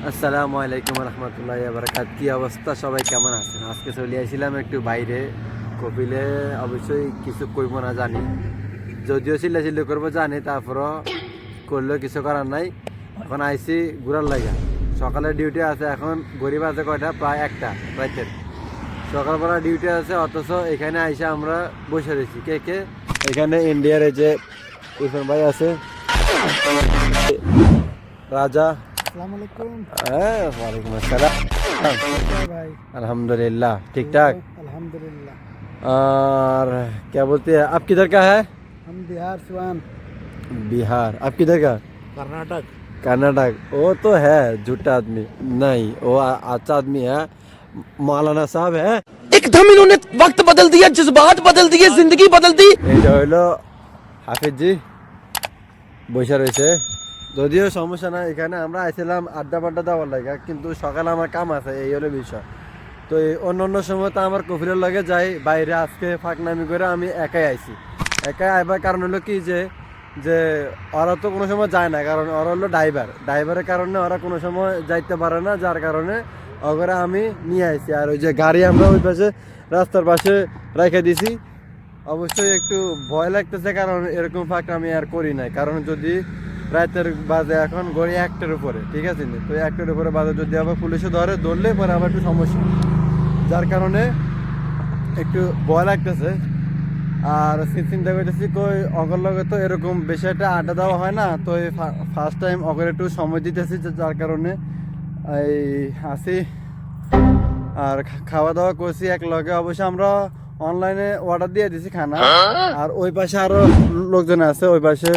আসসালামু আলাইকুম রহমতুল্লাহ বারাকাত। কি অবস্থা, সবাই কেমন আছেন? আজকে চলে আসছিলাম একটু বাইরে কপিলে। অবশ্যই কিছু করবো না জানি, যদিও চিল্লা করবো জানি, তারপরও করলেও কিছু করার নাই। এখন আইসি ঘুরার লাগা। সকালে ডিউটি আছে, এখন গরিব আছে কয়টা, প্রায় একটা রাতের। সকালবেলা ডিউটি আছে, অথচ এখানে আইসা আমরা বসে রয়েছি। কে কে? এখানে ইন্ডিয়ার এই যে ইরফান ভাই আছে, রাজা। হ্যাঁ, ওয়ালাইকুম আসসালাম। अल्हम्दुलिल्लाह ठीक ठाक। अल्हम्दुलिल्लाह। और क्या बोलते हैं, आप किधर का है? हम बिहार सिवान। बिहार। आप किधर का? कर्नाटक। कर्नाटक। वो तो है झूठा आदमी, नहीं वो अच्छा आदमी है, मौलाना साहब है। एकदम इन्होंने वक्त बदल दिया, जज्बात बदल दिए, जिंदगी बदल दी। এইটা হইলো হাফিজ জি, বসে রয়েছে। যদিও সমস্যা নাই, এখানে আমরা আইছিলাম আড্ডা বাড্ডা দেওয়ার লাগে, কিন্তু সকালে আমার কাম আছে, এই হলো বিষয়। তো এই অন্য সময় তো আমার কফিলের লাগে যাই বাইরে, আজকে ফাঁকনামি করে আমি একাই আইছি। একাই আইবার কারণ হলো কি, যে যে ওরা তো কোনো সময় যায় না, কারণ ওরা হলো ড্রাইভারের কারণে ওরা কোনো সময় যাইতে পারে না, যার কারণে ওরা আমি নিয়ে আইছি। আর ওই যে গাড়ি আমরা ওই পাশে রাস্তার পাশে রেখে দিছি। অবশ্যই একটু ভয় লাগতেছে, কারণ এরকম ফাঁক আমি আর করি নাই। কারণ যদি রাতের বাজে এখন গড়ি 1টার উপরে, ঠিক আছে না? তো 1টার উপরে বাজে যদি আবার পুলিশে ধরলে পরে আবার একটু সমস্যা, যার কারণে একটু ভয় লাগতেছে। আর চিন্তা করতেছি কই অগর লগে তো এরকম বেশি একটা আড্ডা দেওয়া হয় না, তো এই ফার্স্ট টাইম অগর একটু সময় দিতেছি, যার কারণে এই আসি। আর খাওয়া দাওয়া করছি এক লগে। অবশ্যই আমরা অনলাইনে অর্ডার দিয়ে দিছি খানা। আর ওই পাশে আরো লোকজন আছে, ওই পাশে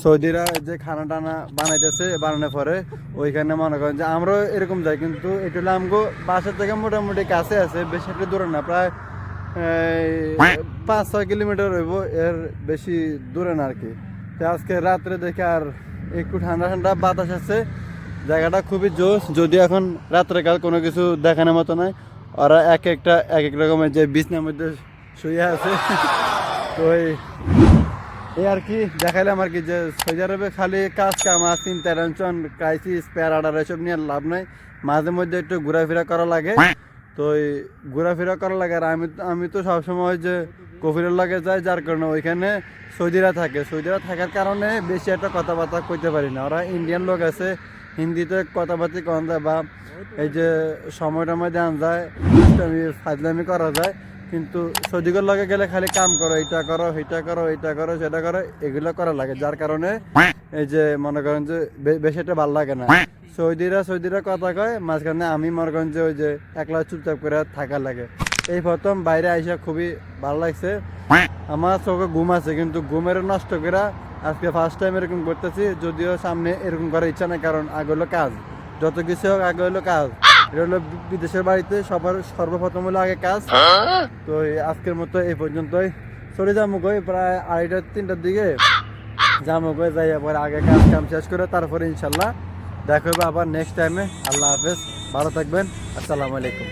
সৌদিরা যে খানা টানা বানাইতেছে, বানানোর পরে ওইখানে মনে করেন যে আমরাও এরকম যাই, কিন্তু এটা হলো আমগো বাসার থেকে মোটামুটি কাছে আছে, বেশি একটা দূরে না, প্রায় 5-6 কিলোমিটার হইব, এর বেশি দূরে না আর কি। তো আজকে রাত্রে দেখে আর একটু ঠান্ডা ঠান্ডা বাতাস আছে, জায়গাটা খুবই জোশ। যদি এখন রাত্রেকাল কোনো কিছু দেখানোর মতো নয়, ওরা এক এক রকমের যে বিছনার মধ্যে শুয়ে আছে। তো এই আর কি দেখাইলাম আর কি, যে সৌদি আরবে খালি কাজ কামা, চিন্তা, টেনশন, ক্রাইসিস, প্যারাডার এসব নিয়ে লাভ নাই। মাঝে মধ্যে একটু ঘোরাফেরা করা লাগে। তো এই ঘোরাফেরা করা লাগে। আর আমি তো সবসময় যে কফিলের লাগে যাই, যার কারণে ওইখানে সৌদিরা থাকার কারণে বেশি একটা কথাবার্তা কইতে পারি না। ওরা ইন্ডিয়ান লোক আছে, হিন্দিতে কথাবার্তা কন যায়, বা এই যে সময়টার মধ্যে আন যায়, ফাজলামি করা যায়। কিন্তু সৌদিগর লগে গেলে খালি কাম করো, এইটা করো, সেইটা করো, এইটা করো, সেটা করো, এগুলো করা লাগে, যার কারণে এই যে মনে করেন যে বেশি একটা ভালো লাগে না। সৌদিরা কথা কয়, মাঝখানে আমি মনে করেন যে ওই যে একলা চুপচাপ করে থাকার লাগে। এই প্রথম বাইরে আইসা খুবই ভালো লাগছে। আমার চোখে ঘুম আছে, কিন্তু ঘুমের নষ্ট করে আজকে ফার্স্ট টাইম এরকম করতেছি। যদিও সামনে এরকম করার ইচ্ছা নেই, কারণ আগে হলো কাজ, যত কিছু হোক আগে হলো কাজ। এটা হলো বিদেশের বাড়িতে সর্বপ্রথম হলো আগে কাজ। তো আজকের মতো এই পর্যন্তই। চলে যাবো গই প্রায় 2:30-3টার দিকে যাবো গই, যাই পরে আগে কাম শেষ করে তারপরে ইনশাল্লাহ দেখা হবে আবার নেক্সট টাইমে। আল্লাহ হাফেজ, ভালো থাকবেন, আসসালামু আলাইকুম।